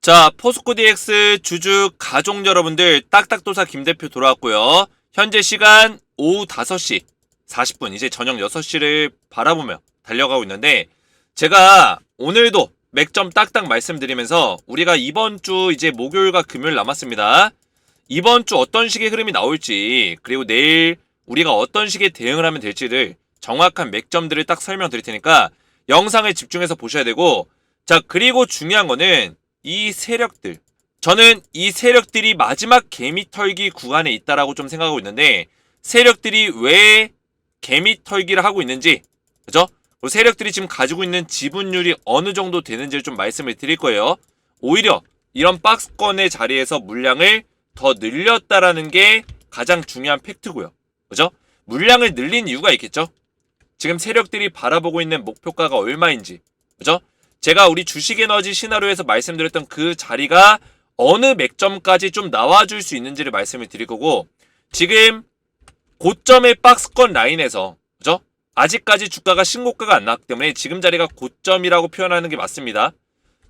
자, 포스코 DX 주주 가족 여러분들 딱딱도사 김대표 돌아왔고요. 현재 시간 오후 5시 40분, 이제 저녁 6시를 바라보며 달려가고 있는데, 제가 오늘도 맥점 딱딱 말씀드리면서 우리가 이번 주 이제 목요일과 금요일 남았습니다. 이번 주 어떤 식의 흐름이 나올지, 그리고 내일 우리가 어떤 식의 대응을 하면 될지를 정확한 맥점들을 딱 설명드릴 테니까 영상을 집중해서 보셔야 되고, 자, 그리고 중요한 거는 이 세력들, 저는 이 세력들이 마지막 개미털기 구간에 있다라고 좀 생각하고 있는데, 세력들이 왜 개미털기를 하고 있는지, 그죠? 그리고 세력들이 지금 가지고 있는 지분율이 어느 정도 되는지를 좀 말씀을 드릴 거예요. 오히려 이런 박스권의 자리에서 물량을 더 늘렸다라는 게 가장 중요한 팩트고요. 그죠? 물량을 늘린 이유가 있겠죠? 지금 세력들이 바라보고 있는 목표가가 얼마인지, 그죠? 제가 우리 주식에너지 시나리오에서 말씀드렸던 그 자리가 어느 맥점까지 좀 나와줄 수 있는지를 말씀을 드릴 거고, 지금 고점의 박스권 라인에서, 그죠? 아직까지 주가가 신고가가 안 나왔기 때문에 지금 자리가 고점이라고 표현하는 게 맞습니다.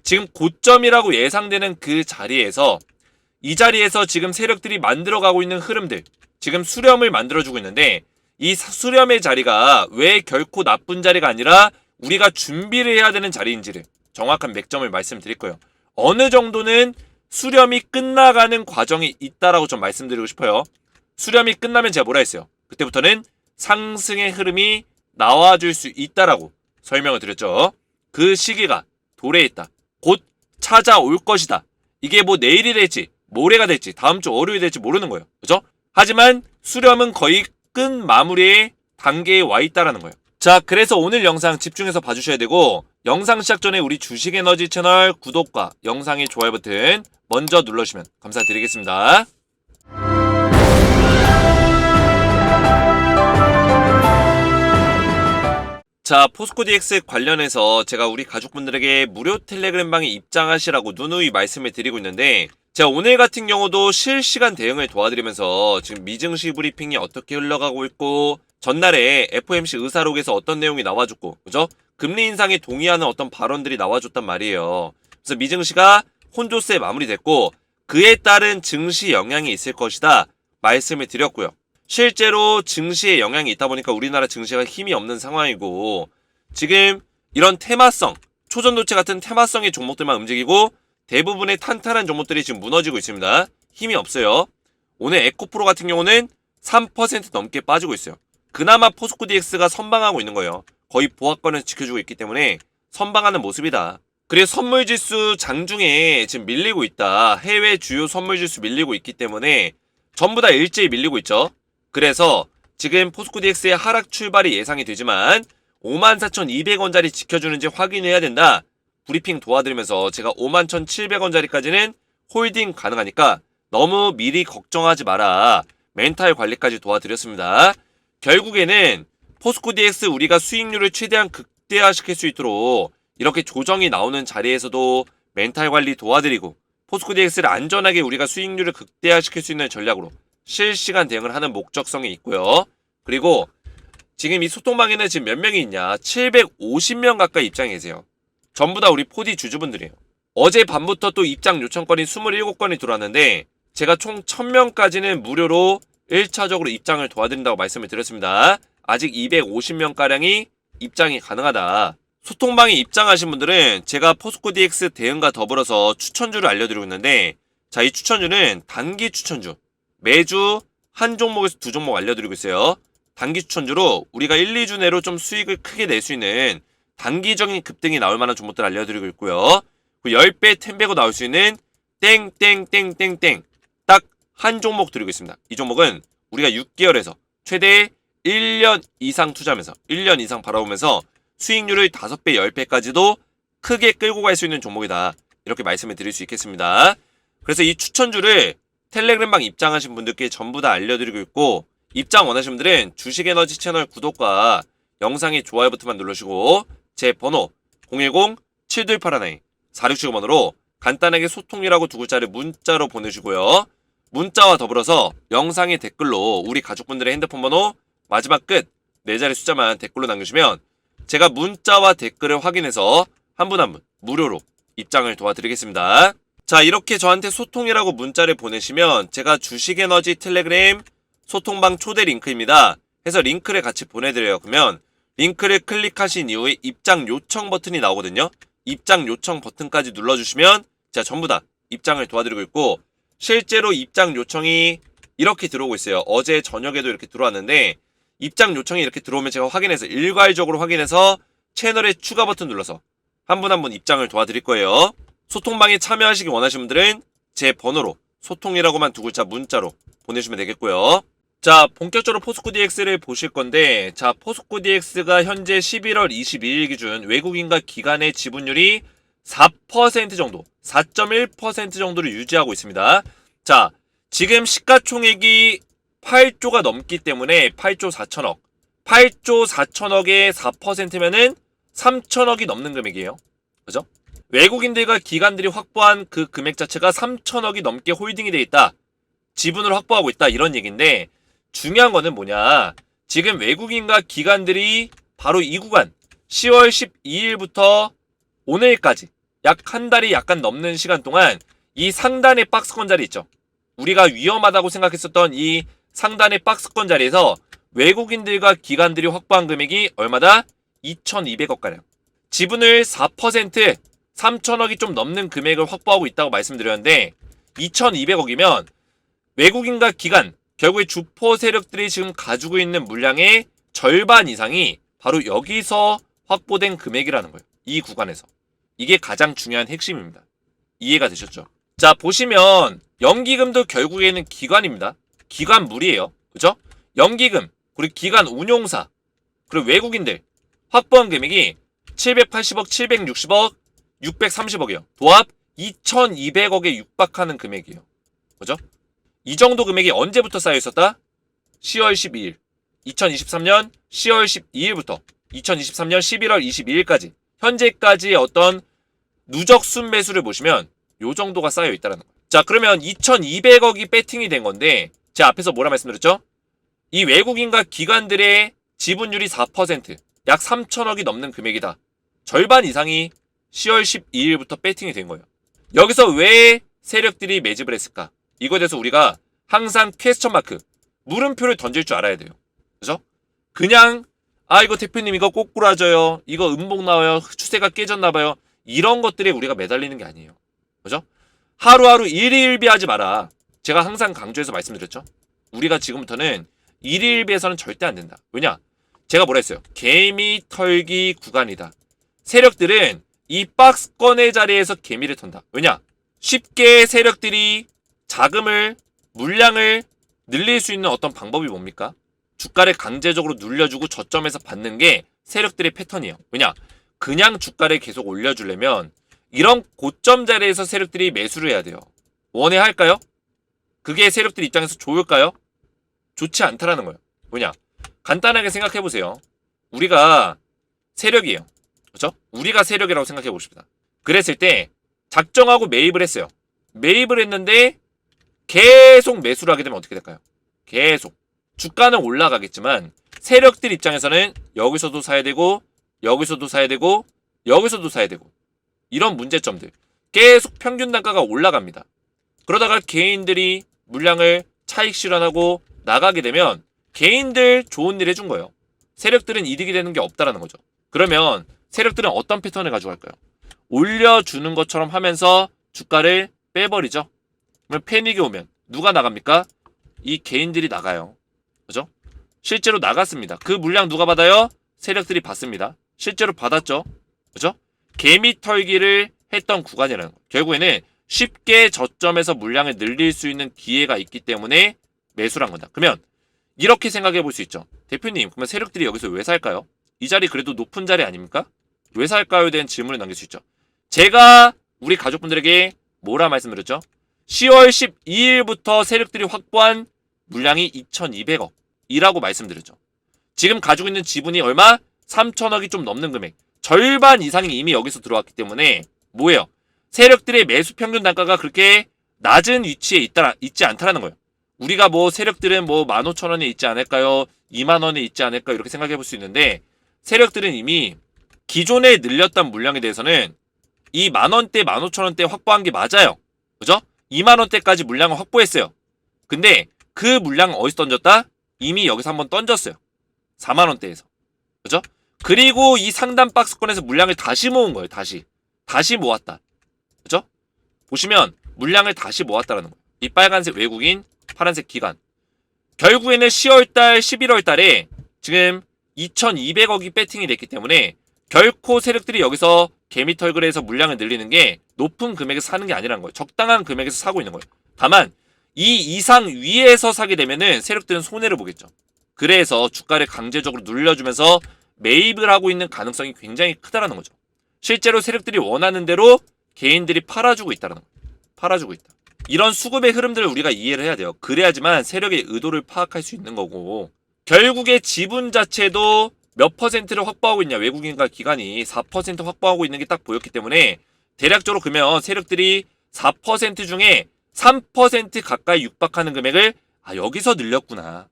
지금 고점이라고 예상되는 그 자리에서, 이 자리에서 지금 세력들이 만들어가고 있는 흐름들, 지금 수렴을 만들어주고 있는데, 이 수렴의 자리가 왜 결코 나쁜 자리가 아니라 우리가 준비를 해야 되는 자리인지를 정확한 맥점을 말씀드릴 거예요. 어느 정도는 수렴이 끝나가는 과정이 있다라고 좀 말씀드리고 싶어요. 수렴이 끝나면 제가 뭐라 했어요? 그때부터는 상승의 흐름이 나와줄 수 있다라고 설명을 드렸죠. 그 시기가 도래에 있다. 곧 찾아올 것이다. 이게 뭐 내일이 될지 모레가 될지 다음 주 월요일이 될지 모르는 거예요. 그죠? 하지만 수렴은 거의 끝 마무리의 단계에 와 있다라는 거예요. 자, 그래서 오늘 영상 집중해서 봐주셔야 되고, 영상 시작 전에 우리 주식에너지 채널 구독과 영상의 좋아요 버튼 먼저 눌러주시면 감사드리겠습니다. 자, 포스코 DX 관련해서 제가 우리 가족분들에게 무료 텔레그램 방에 입장하시라고 누누이 말씀을 드리고 있는데, 제가 오늘 같은 경우도 실시간 대응을 도와드리면서 지금 미증시 브리핑이 어떻게 흘러가고 있고, 전날에 FOMC 의사록에서 어떤 내용이 나와줬고, 그죠? 금리 인상에 동의하는 어떤 발언들이 나와줬단 말이에요. 그래서 미증시가 혼조세에 마무리됐고, 그에 따른 증시 영향이 있을 것이다 말씀을 드렸고요. 실제로 증시에 영향이 있다 보니까 우리나라 증시가 힘이 없는 상황이고, 지금 이런 테마성, 초전도체 같은 테마성의 종목들만 움직이고 대부분의 탄탄한 종목들이 지금 무너지고 있습니다. 힘이 없어요. 오늘 에코프로 같은 경우는 3% 넘게 빠지고 있어요. 그나마 포스코 DX가 선방하고 있는 거예요. 거의 보합권을 지켜주고 있기 때문에 선방하는 모습이다. 그리고 선물지수 장중에 지금 밀리고 있다. 해외 주요 선물지수 밀리고 있기 때문에 전부 다 일제히 밀리고 있죠. 그래서 지금 포스코 DX의 하락 출발이 예상이 되지만 54,200원짜리 지켜주는지 확인해야 된다. 브리핑 도와드리면서 제가 51,700원짜리까지는 홀딩 가능하니까 너무 미리 걱정하지 마라. 멘탈 관리까지 도와드렸습니다. 결국에는 포스코 DX 우리가 수익률을 최대한 극대화시킬 수 있도록 이렇게 조정이 나오는 자리에서도 멘탈 관리 도와드리고, 포스코 DX를 안전하게 우리가 수익률을 극대화시킬 수 있는 전략으로 실시간 대응을 하는 목적성이 있고요. 그리고 지금 이 소통방에는 지금 몇 명이 있냐? 750명 가까이 입장해 계세요. 전부 다 우리 포디 주주분들이에요. 어제 밤부터 또 입장 요청건이 27건이 들어왔는데, 제가 총 1000명까지는 무료로 1차적으로 입장을 도와드린다고 말씀을 드렸습니다. 아직 250명가량이 입장이 가능하다. 소통방에 입장하신 분들은 제가 포스코 DX 대응과 더불어서 추천주를 알려드리고 있는데, 자, 이 추천주는 단기 추천주. 매주 한 종목에서 두 종목 알려드리고 있어요. 단기 추천주로 우리가 1, 2주 내로 좀 수익을 크게 낼 수 있는 단기적인 급등이 나올 만한 종목들 알려드리고 있고요. 10배, 10배고 나올 수 있는 땡땡땡땡땡 딱 한 종목 드리고 있습니다. 이 종목은 우리가 6개월에서 최대 1년 이상 투자하면서 1년 이상 바라보면서 수익률을 5배, 10배까지도 크게 끌고 갈 수 있는 종목이다. 이렇게 말씀을 드릴 수 있겠습니다. 그래서 이 추천주를 텔레그램방 입장하신 분들께 전부 다 알려드리고 있고, 입장 원하시는 분들은 주식에너지 채널 구독과 영상의 좋아요 버튼만 누르시고 제 번호 010-7281-4675번으로 간단하게 소통이라고 두 글자를 문자로 보내주고요. 문자와 더불어서 영상의 댓글로 우리 가족분들의 핸드폰 번호 마지막 끝 4자리 숫자만 댓글로 남겨주시면 제가 문자와 댓글을 확인해서 한 분 한 분 무료로 입장을 도와드리겠습니다. 자, 이렇게 저한테 소통이라고 문자를 보내시면 제가 주식에너지 텔레그램 소통방 초대 링크입니다. 해서 링크를 같이 보내드려요. 그러면 링크를 클릭하신 이후에 입장 요청 버튼이 나오거든요. 입장 요청 버튼까지 눌러주시면 제가 전부 다 입장을 도와드리고 있고, 실제로 입장 요청이 이렇게 들어오고 있어요. 어제 저녁에도 이렇게 들어왔는데, 입장 요청이 이렇게 들어오면 제가 확인해서 일괄적으로 확인해서 채널에 추가 버튼 눌러서 한 분 한 분 입장을 도와드릴 거예요. 소통방에 참여하시기 원하시는 분들은 제 번호로 소통이라고만 두 글자 문자로 보내주시면 되겠고요. 자, 본격적으로 포스코 DX를 보실 건데, 자, 포스코 DX가 현재 11월 22일 기준 외국인과 기관의 지분율이 4% 정도, 4.1% 정도를 유지하고 있습니다. 자, 지금 시가총액이 8조가 넘기 때문에 8조 4천억, 8조 4천억에 4%면은 3천억이 넘는 금액이에요. 그죠? 외국인들과 기관들이 확보한 그 금액 자체가 3천억이 넘게 홀딩이 돼 있다. 지분을 확보하고 있다. 이런 얘기인데, 중요한 거는 뭐냐. 지금 외국인과 기관들이 바로 이 구간 10월 12일부터 오늘까지 약 한 달이 약간 넘는 시간 동안 이 상단의 박스권 자리 있죠. 우리가 위험하다고 생각했었던 이 상단의 박스권 자리에서 외국인들과 기관들이 확보한 금액이 얼마다? 2,200억가량. 지분을 4%, 3천억이 좀 넘는 금액을 확보하고 있다고 말씀드렸는데, 2,200억이면 외국인과 기관, 결국에 주포 세력들이 지금 가지고 있는 물량의 절반 이상이 바로 여기서 확보된 금액이라는 거예요. 이 구간에서. 이게 가장 중요한 핵심입니다. 이해가 되셨죠? 자, 보시면 연기금도 결국에는 기관입니다. 기관물이에요. 그죠? 연기금, 그리고 기관 운용사, 그리고 외국인들 확보한 금액이 780억, 760억, 630억이에요. 도합 2,200억에 육박하는 금액이에요. 그죠? 이 정도 금액이 언제부터 쌓여 있었다? 10월 12일. 2023년 10월 12일부터 2023년 11월 22일까지 현재까지의 어떤 누적 순매수를 보시면 요 정도가 쌓여 있다는 거예요. 자, 그러면 2,200억이 배팅이 된 건데, 제가 앞에서 뭐라 말씀드렸죠? 이 외국인과 기관들의 지분율이 4%, 약 3천억이 넘는 금액이다. 절반 이상이 10월 12일부터 배팅이 된 거예요. 여기서 왜 세력들이 매집을 했을까? 이거에 대해서 우리가 항상 퀘스천 마크, 물음표를 던질 줄 알아야 돼요. 그죠? 그냥 이거 대표님 이거 꼬꾸라져요. 이거 음봉 나와요. 추세가 깨졌나봐요. 이런 것들에 우리가 매달리는 게 아니에요. 그죠? 하루하루 일희일비하지 마라. 제가 항상 강조해서 말씀드렸죠. 우리가 지금부터는 일희일비해서는 절대 안 된다. 왜냐? 제가 뭐라 했어요? 개미 털기 구간이다. 세력들은 이 박스권의 자리에서 개미를 턴다. 왜냐? 쉽게 세력들이 자금을, 물량을 늘릴 수 있는 어떤 방법이 뭡니까? 주가를 강제적으로 눌려주고 저점에서 받는 게 세력들의 패턴이에요. 왜냐? 그냥 주가를 계속 올려주려면 이런 고점 자리에서 세력들이 매수를 해야 돼요. 원해할까요? 그게 세력들 입장에서 좋을까요? 좋지 않다라는 거예요. 왜냐? 간단하게 생각해보세요. 우리가 세력이에요. 그렇죠? 우리가 세력이라고 생각해 보십시다. 그랬을 때 작정하고 매입을 했어요. 매입을 했는데 계속 매수를 하게 되면 어떻게 될까요? 계속. 주가는 올라가겠지만 세력들 입장에서는 여기서도 사야 되고, 여기서도 사야 되고, 여기서도 사야 되고, 이런 문제점들. 계속 평균 단가가 올라갑니다. 그러다가 개인들이 물량을 차익 실현하고 나가게 되면 개인들 좋은 일 해준 거예요. 세력들은 이득이 되는 게 없다라는 거죠. 그러면 세력들은 어떤 패턴을 가져갈까요? 올려주는 것처럼 하면서 주가를 빼버리죠. 그러면 패닉이 오면 누가 나갑니까? 이 개인들이 나가요. 그죠? 실제로 나갔습니다. 그 물량 누가 받아요? 세력들이 받습니다. 실제로 받았죠. 그죠? 개미 털기를 했던 구간이라는 거예요. 결국에는 쉽게 저점에서 물량을 늘릴 수 있는 기회가 있기 때문에 매수를 한 거다. 그러면 이렇게 생각해 볼 수 있죠. 대표님, 그러면 세력들이 여기서 왜 살까요? 이 자리 그래도 높은 자리 아닙니까? 왜 살까요? 대한 질문을 남길 수 있죠. 제가 우리 가족분들에게 뭐라 말씀드렸죠? 10월 12일부터 세력들이 확보한 물량이 2,200억이라고 말씀드렸죠. 지금 가지고 있는 지분이 얼마? 3천억이 좀 넘는 금액. 절반 이상이 이미 여기서 들어왔기 때문에 뭐예요? 세력들의 매수 평균 단가가 그렇게 낮은 위치에 있지 않다라는 거예요. 우리가 뭐 세력들은 뭐 15,000원에 있지 않을까요? 2만원에 있지 않을까요? 이렇게 생각해 볼 수 있는데 세력들은 이미 기존에 늘렸던 물량에 대해서는 이 만원대, 15,000원대 확보한 게 맞아요. 그죠? 2만원대까지 물량을 확보했어요. 근데 그 물량 어디서 던졌다? 이미 여기서 한번 던졌어요. 4만원대에서. 그죠? 그리고 이 상단 박스권에서 물량을 다시 모은 거예요. 다시 모았다. 그죠? 보시면 물량을 다시 모았다라는 거예요. 이 빨간색 외국인, 파란색 기관. 결국에는 10월달, 11월달에 지금 2200억이 배팅이 됐기 때문에 결코 세력들이 여기서 개미털글에서 물량을 늘리는 게 높은 금액에서 사는 게 아니라는 거예요. 적당한 금액에서 사고 있는 거예요. 다만 이 이상 위에서 사게 되면은 세력들은 손해를 보겠죠. 그래서 주가를 강제적으로 눌려주면서 매입을 하고 있는 가능성이 굉장히 크다라는 거죠. 실제로 세력들이 원하는 대로 개인들이 팔아주고 있다는 거예요. 팔아주고 있다. 이런 수급의 흐름들을 우리가 이해를 해야 돼요. 그래야지만 세력의 의도를 파악할 수 있는 거고, 결국에 지분 자체도 몇 퍼센트를 확보하고 있냐, 외국인과 기관이 4% 확보하고 있는 게 딱 보였기 때문에 대략적으로 그러면 세력들이 4% 중에 3% 가까이 육박하는 금액을 여기서 늘렸구나.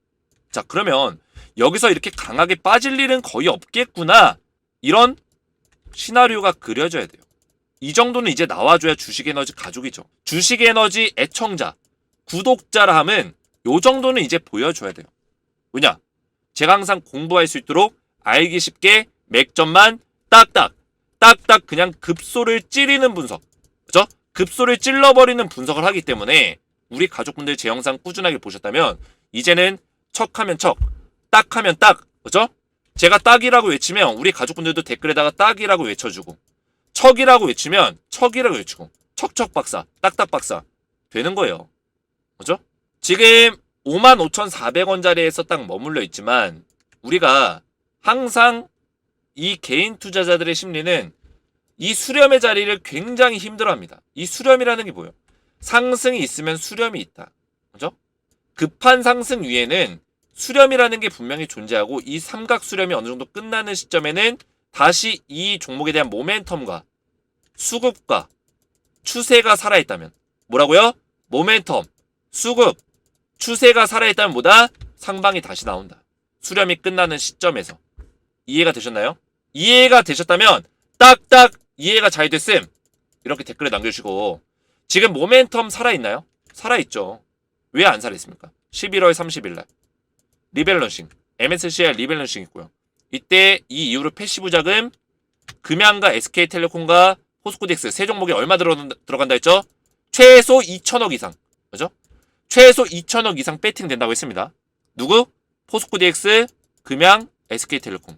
자, 그러면 여기서 이렇게 강하게 빠질 일은 거의 없겠구나. 이런 시나리오가 그려져야 돼요. 이 정도는 이제 나와줘야 주식에너지 가족이죠. 주식에너지 애청자, 구독자라 함은 요 정도는 이제 보여줘야 돼요. 왜냐? 제가 항상 공부할 수 있도록 알기 쉽게 맥점만 딱딱 그냥 급소를 찌르는 분석. 그죠? 급소를 찔러버리는 분석을 하기 때문에 우리 가족분들 제 영상 꾸준하게 보셨다면 이제는 척하면 척, 딱하면 딱. 그죠? 제가 딱이라고 외치면 우리 가족분들도 댓글에다가 딱이라고 외쳐주고, 척이라고 외치면 척이라고 외치고, 척척 박사, 딱딱 박사 되는 거예요. 그죠? 지금 55,400원짜리에서 딱 머물러 있지만 우리가 항상 이 개인 투자자들의 심리는 이 수렴의 자리를 굉장히 힘들어합니다. 이 수렴이라는 게 뭐예요? 상승이 있으면 수렴이 있다. 그죠? 급한 상승 위에는 수렴이라는 게 분명히 존재하고, 이 삼각 수렴이 어느 정도 끝나는 시점에는 다시 이 종목에 대한 모멘텀과 수급과 추세가 살아있다면, 뭐라고요? 모멘텀, 수급, 추세가 살아있다면 뭐다? 상방이 다시 나온다. 수렴이 끝나는 시점에서. 이해가 되셨나요? 이해가 되셨다면 딱딱 이해가 잘 됐음 이렇게 댓글에 남겨주시고, 지금 모멘텀 살아있나요? 살아있죠. 왜 안 살아있습니까? 11월 30일날 리밸런싱, MSCI 리밸런싱 있고요. 이때 이 이후로 패시브 자금 금양과 SK텔레콤과 포스코DX 세 종목에 얼마 들어간다 했죠? 최소 2천억 이상. 그죠? 최소 2천억 이상 배팅 된다고 했습니다. 누구? 포스코DX, 금양, SK텔레콤.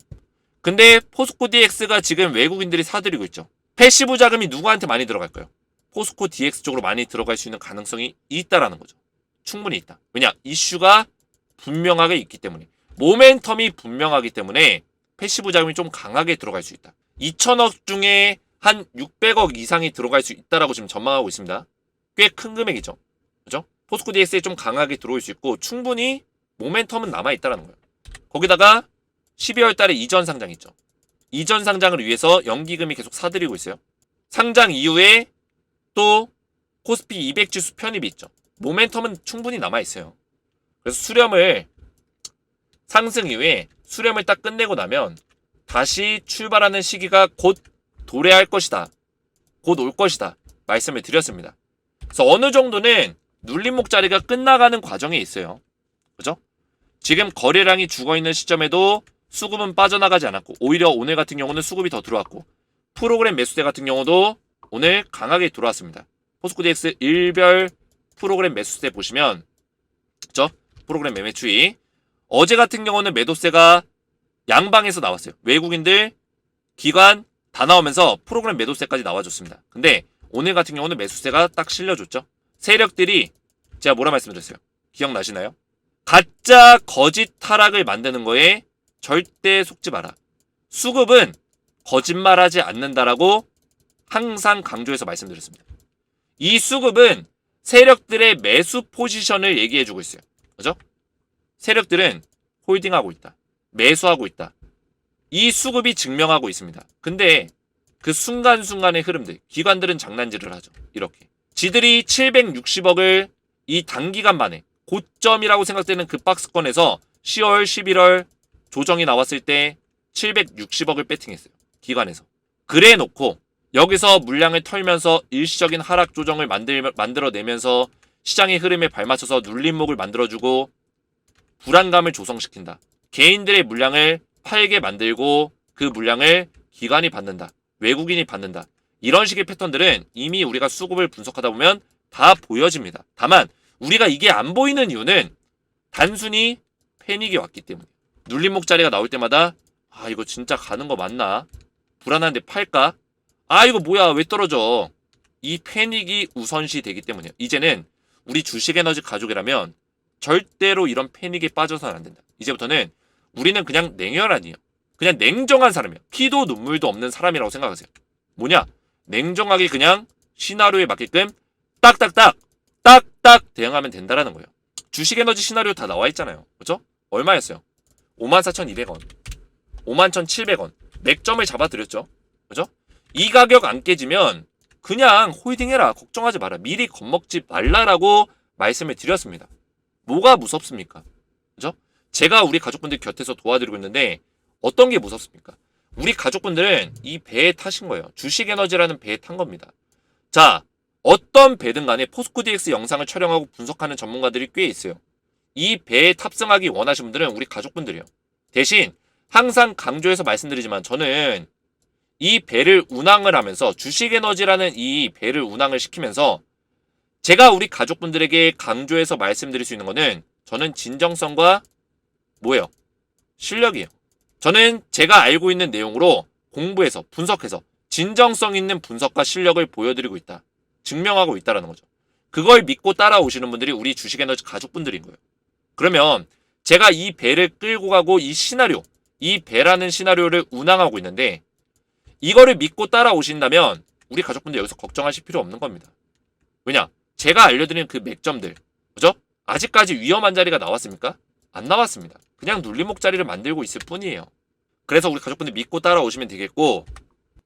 근데 포스코DX가 지금 외국인들이 사들이고 있죠. 패시브 자금이 누구한테 많이 들어갈까요? 포스코DX 쪽으로 많이 들어갈 수 있는 가능성이 있다라는 거죠. 충분히 있다. 왜냐? 이슈가 분명하게 있기 때문에, 모멘텀이 분명하기 때문에 패시브 자금이 좀 강하게 들어갈 수 있다. 2천억 중에 한 600억 이상이 들어갈 수 있다라고 지금 전망하고 있습니다. 꽤 큰 금액이죠. 그죠? 포스코DX에 좀 강하게 들어올 수 있고 충분히 모멘텀은 남아있다라는 거예요. 거기다가 12월 달에 이전 상장 있죠. 이전 상장을 위해서 연기금이 계속 사들이고 있어요. 상장 이후에 또 코스피 200 지수 편입이 있죠. 모멘텀은 충분히 남아있어요. 그래서 수렴을, 상승 이후에 수렴을 딱 끝내고 나면 다시 출발하는 시기가 곧 도래할 것이다. 곧 올 것이다. 말씀을 드렸습니다. 그래서 어느 정도는 눌림목 자리가 끝나가는 과정에 있어요. 그죠? 지금 거래량이 죽어있는 시점에도 수급은 빠져나가지 않았고, 오히려 오늘 같은 경우는 수급이 더 들어왔고, 프로그램 매수세 같은 경우도 오늘 강하게 들어왔습니다. 포스코DX 일별 프로그램 매수세 보시면, 그죠? 프로그램 매매 추이. 어제 같은 경우는 매도세가 양방에서 나왔어요. 외국인들, 기관 다 나오면서 프로그램 매도세까지 나와줬습니다. 근데 오늘 같은 경우는 매수세가 딱 실려줬죠. 세력들이, 제가 뭐라 말씀드렸어요? 기억나시나요? 가짜 거짓 타락을 만드는 거에 절대 속지 마라. 수급은 거짓말하지 않는다라고 항상 강조해서 말씀드렸습니다. 이 수급은 세력들의 매수 포지션을 얘기해주고 있어요. 그죠? 세력들은 홀딩하고 있다. 매수하고 있다. 이 수급이 증명하고 있습니다. 근데 그 순간순간의 흐름들, 기관들은 장난질을 하죠. 이렇게. 지들이 760억을 이 단기간 만에 고점이라고 생각되는 그 박스권에서 10월, 11월 조정이 나왔을 때 760억을 배팅했어요. 기관에서. 그래 놓고 여기서 물량을 털면서 일시적인 하락 조정을 만들어내면서 시장의 흐름에 발맞춰서 눌림목을 만들어주고 불안감을 조성시킨다. 개인들의 물량을 팔게 만들고 그 물량을 기관이 받는다. 외국인이 받는다. 이런 식의 패턴들은 이미 우리가 수급을 분석하다 보면 다 보여집니다. 다만 우리가 이게 안 보이는 이유는 단순히 패닉이 왔기 때문이에요. 눌림목 자리가 나올 때마다 아 이거 진짜 가는 거 맞나? 불안한데 팔까? 아 이거 뭐야 왜 떨어져? 이 패닉이 우선시 되기 때문이에요. 이제는 우리 주식에너지 가족이라면 절대로 이런 패닉에 빠져서는 안 된다. 이제부터는 우리는 그냥 냉혈한이에요. 그냥 냉정한 사람이에요. 피도 눈물도 없는 사람이라고 생각하세요. 뭐냐? 냉정하게 그냥 시나리오에 맞게끔 딱딱딱 딱딱 대응하면 된다라는 거예요. 주식에너지 시나리오 다 나와 있잖아요. 그죠? 얼마였어요? 54,200원 51,700원 맥점을 잡아드렸죠. 그죠? 이 가격 안 깨지면 그냥 홀딩해라. 걱정하지 마라. 미리 겁먹지 말라라고 말씀을 드렸습니다. 뭐가 무섭습니까? 그죠? 제가 우리 가족분들 곁에서 도와드리고 있는데 어떤 게 무섭습니까? 우리 가족분들은 이 배에 타신 거예요. 주식에너지라는 배에 탄 겁니다. 자, 어떤 배든 간에 포스코 DX 영상을 촬영하고 분석하는 전문가들이 꽤 있어요. 이 배에 탑승하기 원하시는 분들은 우리 가족분들이에요. 대신 항상 강조해서 말씀드리지만 저는 이 배를 운항을 하면서 주식에너지라는 이 배를 운항을 시키면서 제가 우리 가족분들에게 강조해서 말씀드릴 수 있는 거는 저는 진정성과 뭐예요? 실력이에요. 저는 제가 알고 있는 내용으로 공부해서 분석해서 진정성 있는 분석과 실력을 보여드리고 있다. 증명하고 있다라는 거죠. 그걸 믿고 따라오시는 분들이 우리 주식에너지 가족분들인 거예요. 그러면 제가 이 배를 끌고 가고 이 시나리오, 이 배라는 시나리오를 운항하고 있는데 이거를 믿고 따라오신다면 우리 가족분들 여기서 걱정하실 필요 없는 겁니다. 왜냐? 제가 알려드린 그 맥점들, 그죠? 아직까지 위험한 자리가 나왔습니까? 안 나왔습니다. 그냥 눌림목 자리를 만들고 있을 뿐이에요. 그래서 우리 가족분들 믿고 따라오시면 되겠고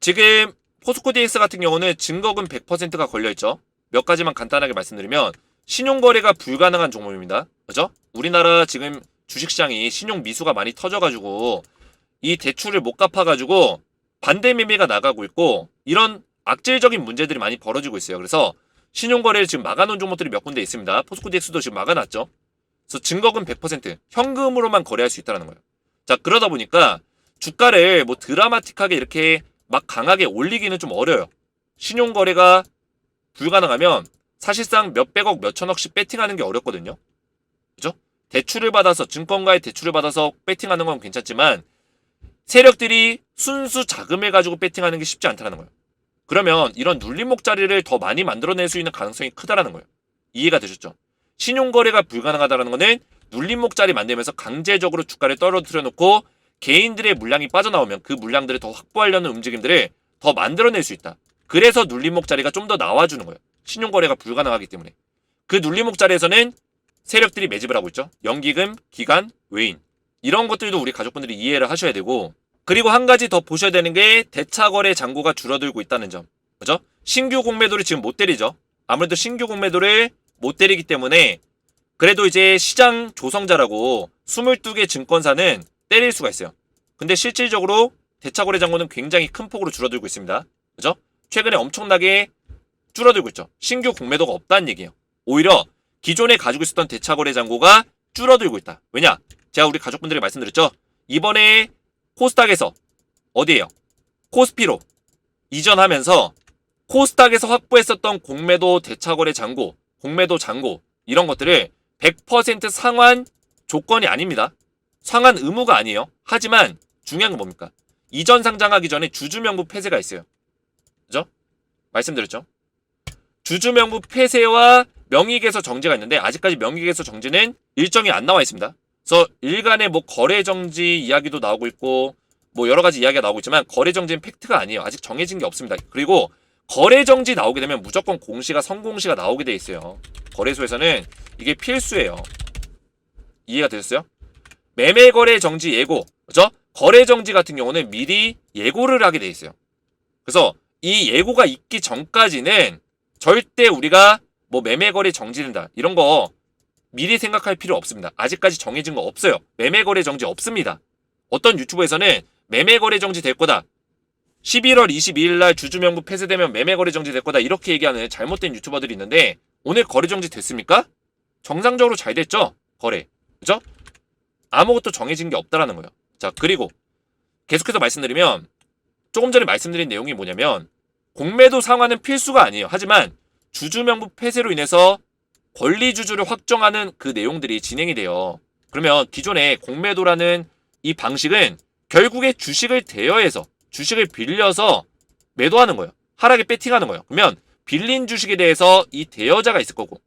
지금 포스코 DX 같은 경우는 증거금 100%가 걸려있죠. 몇 가지만 간단하게 말씀드리면 신용거래가 불가능한 종목입니다. 그죠? 우리나라 지금 주식시장이 신용 미수가 많이 터져가지고 이 대출을 못 갚아가지고 반대 매매가 나가고 있고 이런 악질적인 문제들이 많이 벌어지고 있어요. 그래서 신용거래를 지금 막아놓은 종목들이 몇 군데 있습니다. 포스코 DX도 지금 막아놨죠. 그래서 증거금 100% 현금으로만 거래할 수 있다는 거예요. 자, 그러다 보니까 주가를 뭐 드라마틱하게 이렇게 막 강하게 올리기는 좀 어려요. 신용거래가 불가능하면 사실상 몇백억 몇천억씩 배팅하는 게 어렵거든요. 그죠? 대출을 받아서 증권가의 대출을 받아서 배팅하는 건 괜찮지만 세력들이 순수 자금을 가지고 배팅하는 게 쉽지 않다는 거예요. 그러면 이런 눌림목 자리를 더 많이 만들어낼 수 있는 가능성이 크다라는 거예요. 이해가 되셨죠? 신용거래가 불가능하다는 거는 눌림목 자리 만들면서 강제적으로 주가를 떨어뜨려 놓고 개인들의 물량이 빠져나오면 그 물량들을 더 확보하려는 움직임들을 더 만들어낼 수 있다. 그래서 눌림목 자리가 좀 더 나와주는 거예요. 신용거래가 불가능하기 때문에. 그 눌림목 자리에서는 세력들이 매집을 하고 있죠. 연기금, 기관, 외인. 이런 것들도 우리 가족분들이 이해를 하셔야 되고 그리고 한 가지 더 보셔야 되는 게 대차거래 잔고가 줄어들고 있다는 점. 그죠? 신규 공매도를 지금 못 때리죠. 아무래도 신규 공매도를 못 때리기 때문에 그래도 이제 시장 조성자라고 22개 증권사는 때릴 수가 있어요. 근데 실질적으로 대차거래 잔고는 굉장히 큰 폭으로 줄어들고 있습니다. 그죠? 최근에 엄청나게 줄어들고 있죠. 신규 공매도가 없다는 얘기예요. 오히려 기존에 가지고 있었던 대차거래 잔고가 줄어들고 있다. 왜냐? 제가 우리 가족분들에게 말씀드렸죠. 이번에 코스닥에서 어디에요? 코스피로 이전하면서 코스닥에서 확보했었던 공매도 대차거래 잔고, 공매도 잔고 이런 것들을 100% 상환 조건이 아닙니다. 상환 의무가 아니에요. 하지만 중요한 건 뭡니까? 이전 상장하기 전에 주주명부 폐쇄가 있어요. 그죠? 말씀드렸죠. 주주명부 폐쇄와 명의개서 정지가 있는데 아직까지 명의개서 정지는 일정이 안 나와 있습니다. 그래서 일간의 뭐 거래 정지 이야기도 나오고 있고 뭐 여러 가지 이야기가 나오고 있지만 거래 정지는 팩트가 아니에요. 아직 정해진 게 없습니다. 그리고 거래 정지 나오게 되면 무조건 공시가 선공시가 나오게 돼 있어요. 거래소에서는 이게 필수예요. 이해가 되셨어요? 매매 거래 정지 예고, 그죠? 거래 정지 같은 경우는 미리 예고를 하게 돼 있어요. 그래서 이 예고가 있기 전까지는 절대 우리가 뭐 매매 거래 정지된다 이런 거 미리 생각할 필요 없습니다. 아직까지 정해진 거 없어요. 매매 거래 정지 없습니다. 어떤 유튜브에서는 매매 거래 정지 될 거다. 11월 22일 날 주주명부 폐쇄되면 매매거래 정지될 거다 이렇게 얘기하는 잘못된 유튜버들이 있는데 오늘 거래 정지 됐습니까? 정상적으로 잘 됐죠? 거래. 그죠? 아무것도 정해진 게 없다라는 거예요. 자, 그리고 계속해서 말씀드리면 조금 전에 말씀드린 내용이 뭐냐면 공매도 상환은 필수가 아니에요. 하지만 주주명부 폐쇄로 인해서 권리주주를 확정하는 그 내용들이 진행이 돼요. 그러면 기존의 공매도라는 이 방식은 결국에 주식을 대여해서 주식을 빌려서 매도하는 거예요. 하락에 배팅하는 거예요. 그러면 빌린 주식에 대해서 이 대여자가 있을 거고,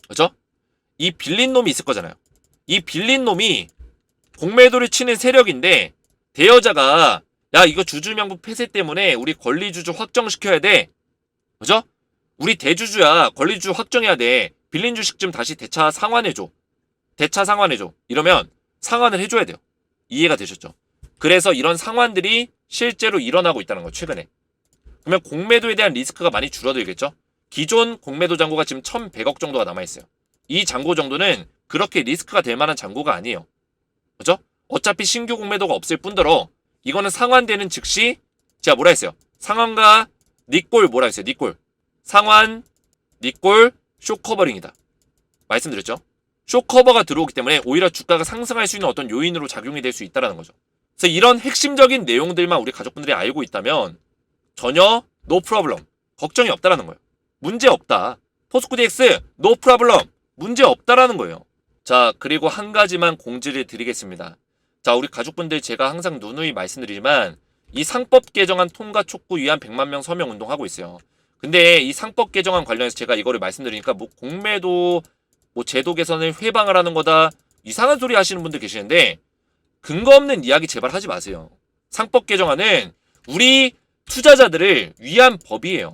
그렇죠? 이 빌린 놈이 있을 거잖아요. 이 빌린 놈이 공매도를 치는 세력인데 대여자가 야 이거 주주명부 폐쇄 때문에 우리 권리주주 확정시켜야 돼. 그죠? 우리 대주주야 권리주주 확정해야 돼. 빌린 주식 좀 다시 대차 상환해줘. 대차 상환해줘. 이러면 상환을 해줘야 돼요. 이해가 되셨죠? 그래서 이런 상환들이 실제로 일어나고 있다는 거예요. 최근에. 그러면 공매도에 대한 리스크가 많이 줄어들겠죠? 기존 공매도 잔고가 지금 1,100억 정도가 남아있어요. 이 잔고 정도는 그렇게 리스크가 될 만한 잔고가 아니에요. 그죠? 어차피 신규 공매도가 없을 뿐더러 이거는 상환되는 즉시 제가 뭐라 했어요? 상환과 닉골 뭐라 했어요? 닉골. 상환, 닉골, 쇼커버링이다. 말씀드렸죠? 쇼커버가 들어오기 때문에 오히려 주가가 상승할 수 있는 어떤 요인으로 작용이 될 수 있다는 거죠. 그래서 이런 핵심적인 내용들만 우리 가족분들이 알고 있다면 전혀 no problem. 걱정이 없다라는 거예요. 문제 없다. 포스코 DX no problem. 문제 없다라는 거예요. 자, 그리고 한 가지만 공지를 드리겠습니다. 자, 우리 가족분들 제가 항상 누누이 말씀드리지만 이 상법 개정안 통과 촉구 위한 100만 명 서명 운동하고 있어요. 근데 이 상법 개정안 관련해서 제가 이거를 말씀드리니까 뭐 공매도 뭐 제도 개선을 회방을 하는 거다 이상한 소리 하시는 분들 계시는데 근거 없는 이야기 제발 하지 마세요. 상법 개정안은 우리 투자자들을 위한 법이에요.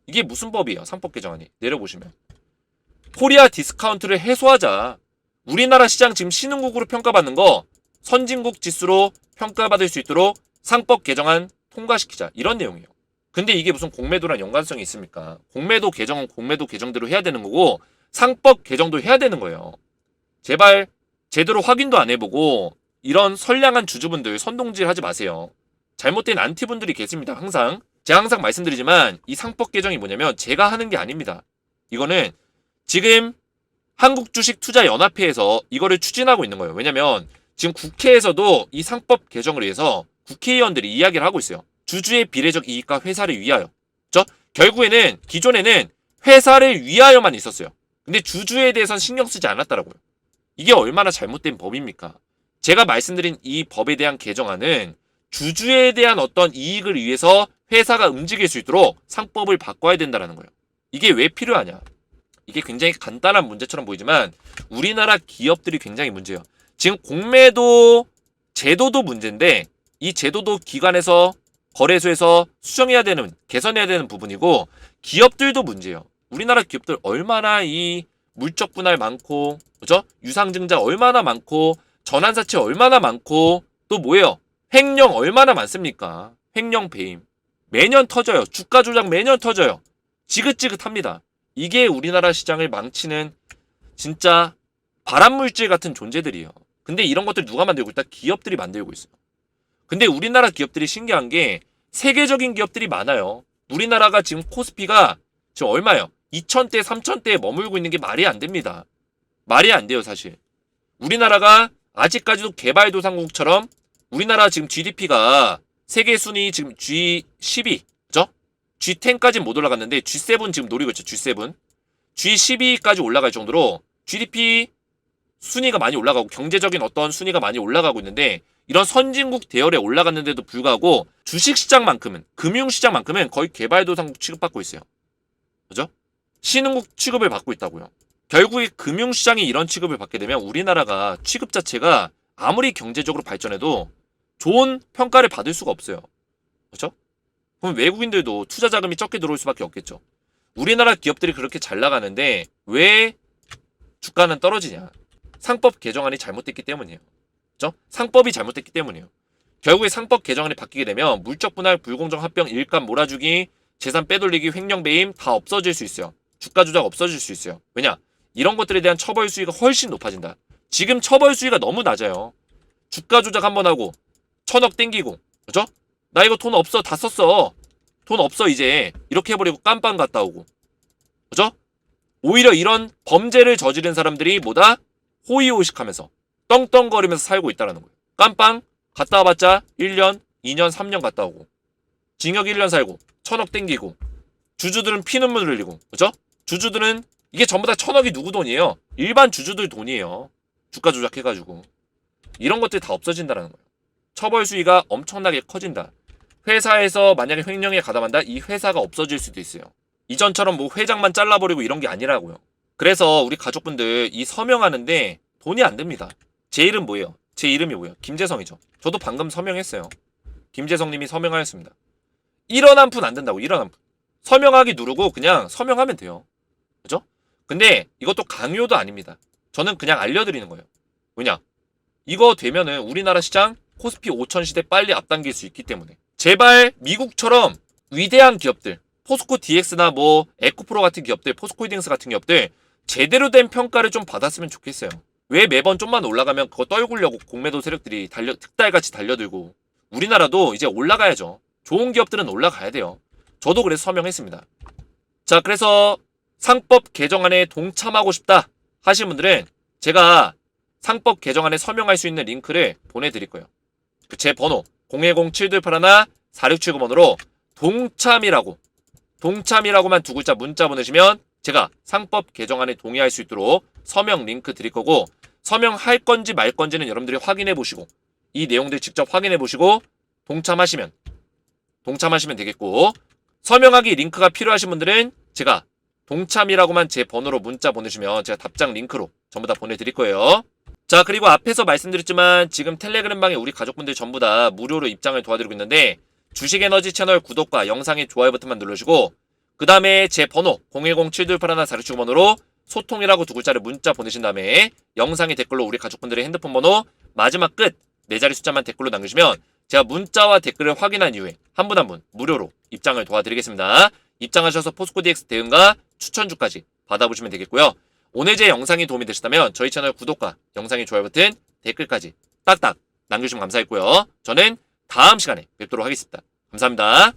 이게 무슨 법이에요? 상법 개정안이. 내려보시면. 코리아 디스카운트를 해소하자. 우리나라 시장 지금 신흥국으로 평가받는 거 선진국 지수로 평가받을 수 있도록 상법 개정안 통과시키자. 이런 내용이에요. 근데 이게 무슨 공매도랑 연관성이 있습니까? 공매도 개정은 공매도 개정대로 해야 되는 거고 상법 개정도 해야 되는 거예요. 제발 제대로 확인도 안 해보고 이런 선량한 주주분들 선동질 하지 마세요. 잘못된 안티분들이 계십니다. 항상. 제가 항상 말씀드리지만 이 상법 개정이 뭐냐면 제가 하는 게 아닙니다. 이거는 지금 한국주식투자연합회에서 이거를 추진하고 있는 거예요. 왜냐면 지금 국회에서도 이 상법 개정을 위해서 국회의원들이 이야기를 하고 있어요. 주주의 비례적 이익과 회사를 위하여. 그렇죠? 결국에는 기존에는 회사를 위하여만 있었어요. 근데 주주에 대해서는 신경 쓰지 않았다라고요. 이게 얼마나 잘못된 법입니까? 제가 말씀드린 이 법에 대한 개정안은 주주에 대한 어떤 이익을 위해서 회사가 움직일 수 있도록 상법을 바꿔야 된다는 거예요. 이게 왜 필요하냐? 이게 굉장히 간단한 문제처럼 보이지만 우리나라 기업들이 굉장히 문제예요. 지금 공매도 제도도 문제인데 이 제도도 기관에서 거래소에서 수정해야 되는 개선해야 되는 부분이고 기업들도 문제예요. 우리나라 기업들 얼마나 이 물적 분할 많고 그죠? 유상증자 얼마나 많고 전환사채 얼마나 많고 또 뭐예요? 횡령 얼마나 많습니까? 횡령 배임 매년 터져요. 주가 조작 매년 터져요. 지긋지긋합니다. 이게 우리나라 시장을 망치는 진짜 발암물질 같은 존재들이에요. 근데 이런 것들 누가 만들고 있다? 기업들이 만들고 있어요. 근데 우리나라 기업들이 신기한 게 세계적인 기업들이 많아요. 우리나라가 지금 코스피가 지금 얼마예요? 2,000대, 3,000대에 머물고 있는 게 말이 안 됩니다. 말이 안 돼요, 사실. 우리나라가 아직까지도 개발도상국처럼 우리나라 지금 GDP가 세계 순위 지금 G12, 그죠? G10까지 못 올라갔는데 G7 지금 노리고 있죠, G7. G12까지 올라갈 정도로 GDP 순위가 많이 올라가고 경제적인 어떤 순위가 많이 올라가고 있는데 이런 선진국 대열에 올라갔는데도 불구하고 주식시장만큼은 금융시장만큼은 거의 개발도상국 취급받고 있어요. 그죠? 신흥국 취급을 받고 있다고요. 결국에 금융시장이 이런 취급을 받게 되면 우리나라가 취급 자체가 아무리 경제적으로 발전해도 좋은 평가를 받을 수가 없어요. 그렇죠? 그럼 외국인들도 투자 자금이 적게 들어올 수밖에 없겠죠. 우리나라 기업들이 그렇게 잘 나가는데 왜 주가는 떨어지냐? 상법 개정안이 잘못됐기 때문이에요. 그렇죠? 상법이 잘못됐기 때문이에요. 결국에 상법 개정안이 바뀌게 되면 물적 분할, 불공정 합병, 일감 몰아주기, 재산 빼돌리기, 횡령 배임 다 없어질 수 있어요. 주가 조작 없어질 수 있어요. 왜냐? 이런 것들에 대한 처벌 수위가 훨씬 높아진다. 지금 처벌 수위가 너무 낮아요. 주가 조작 한번 하고 1,000억 땡기고, 그죠? 나 이거 돈 없어. 다 썼어. 돈 없어 이제. 이렇게 해버리고 깜빵 갔다 오고. 그죠? 오히려 이런 범죄를 저지른 사람들이 뭐다? 호의호식하면서 떵떵거리면서 살고 있다라는 거예요. 깜빵 갔다 와봤자 1년, 2년, 3년 갔다 오고 징역 1년 살고 1,000억 땡기고 주주들은 피눈물 흘리고 그죠? 주주들은 이게 전부 다 1,000억이 누구 돈이에요? 일반 주주들 돈이에요. 주가 조작해가지고 이런 것들이 다 없어진다라는 거예요. 처벌 수위가 엄청나게 커진다. 회사에서 만약에 횡령에 가담한다? 이 회사가 없어질 수도 있어요. 이전처럼 뭐 회장만 잘라버리고 이런 게 아니라고요. 그래서 우리 가족분들 이 서명하는데 돈이 안 듭니다. 제 이름 뭐예요? 제 이름이 뭐예요? 김재성이죠. 저도 방금 서명했어요. 김재성님이 서명하였습니다. 1원 한 푼 안 든다고 1원 한 푼. 서명하기 누르고 그냥 서명하면 돼요. 그죠? 근데 이것도 강요도 아닙니다. 저는 그냥 알려드리는 거예요. 왜냐? 이거 되면은 우리나라 시장 코스피 5000 시대 빨리 앞당길 수 있기 때문에 제발 미국처럼 위대한 기업들 포스코 DX나 뭐 에코프로 같은 기업들 포스코홀딩스 같은 기업들 제대로 된 평가를 좀 받았으면 좋겠어요. 왜 매번 좀만 올라가면 그거 떨구려고 공매도 세력들이 특달같이 달려들고 우리나라도 이제 올라가야죠. 좋은 기업들은 올라가야 돼요. 저도 그래서 서명했습니다. 자, 그래서 상법 개정안에 동참하고 싶다 하시는 분들은 제가 상법 개정안에 서명할 수 있는 링크를 보내드릴 거예요. 제 번호 010-7281-4679번으로 동참이라고만 두 글자 문자 보내시면 제가 상법 개정안에 동의할 수 있도록 서명 링크 드릴 거고 서명할 건지 말 건지는 여러분들이 확인해 보시고 이 내용들 직접 확인해 보시고 동참하시면 되겠고 서명하기 링크가 필요하신 분들은 제가 동참이라고만 제 번호로 문자 보내시면 제가 답장 링크로 전부 다 보내드릴 거예요. 자, 그리고 앞에서 말씀드렸지만 지금 텔레그램 방에 우리 가족분들 전부 다 무료로 입장을 도와드리고 있는데 주식에너지 채널 구독과 영상의 좋아요 버튼만 누르시고 그 다음에 제 번호 010-7281-4679번으로 소통이라고 두 글자를 문자 보내신 다음에 영상의 댓글로 우리 가족분들의 핸드폰 번호 마지막 끝 4자리 숫자만 댓글로 남겨주시면 제가 문자와 댓글을 확인한 이후에 한 분 한 분 무료로 입장을 도와드리겠습니다. 입장하셔서 포스코 DX 대응과 추천주까지 받아보시면 되겠고요. 오늘 제 영상이 도움이 되셨다면 저희 채널 구독과 영상의 좋아요 버튼, 댓글까지 딱딱 남겨주시면 감사했고요. 저는 다음 시간에 뵙도록 하겠습니다. 감사합니다.